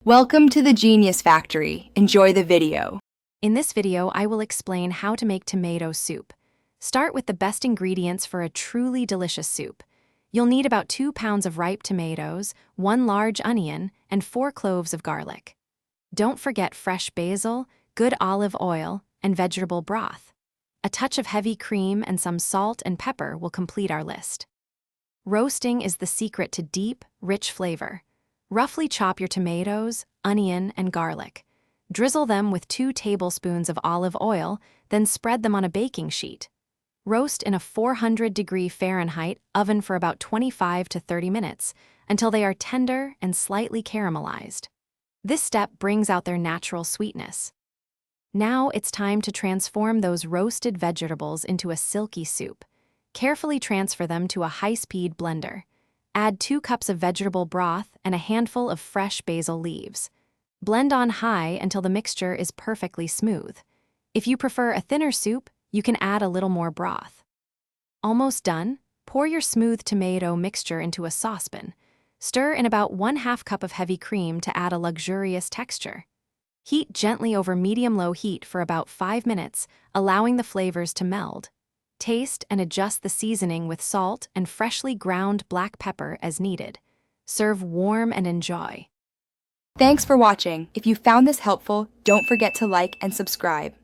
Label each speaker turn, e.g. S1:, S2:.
S1: Welcome to the Genius Factory. Enjoy the video.
S2: In this video, I will explain how to make tomato soup. Start with the best ingredients for a truly delicious soup. You'll need about 2 pounds of ripe tomatoes, 1 large onion, and 4 cloves of garlic. Don't forget fresh basil, good olive oil, and vegetable broth. A touch of heavy cream and some salt and pepper will complete our list. Roasting is the secret to deep, rich flavor. Roughly chop your tomatoes, onion, and garlic. Drizzle them with 2 tablespoons of olive oil, then spread them on a baking sheet. Roast in a 400-degree Fahrenheit oven for about 25 to 30 minutes until they are tender and slightly caramelized. This step brings out their natural sweetness. Now it's time to transform those roasted vegetables into a silky soup. Carefully transfer them to a high-speed blender. Add 2 cups of vegetable broth and a handful of fresh basil leaves. Blend on high until the mixture is perfectly smooth. If you prefer a thinner soup, you can add a little more broth. Almost done, pour your smooth tomato mixture into a saucepan. Stir in about 1/2 cup of heavy cream to add a luxurious texture. Heat gently over medium-low heat for about 5 minutes, allowing the flavors to meld. Taste and adjust the seasoning with salt and freshly ground black pepper as needed. Serve warm and enjoy.
S1: Thanks for watching. If you found this helpful, don't forget to like and subscribe.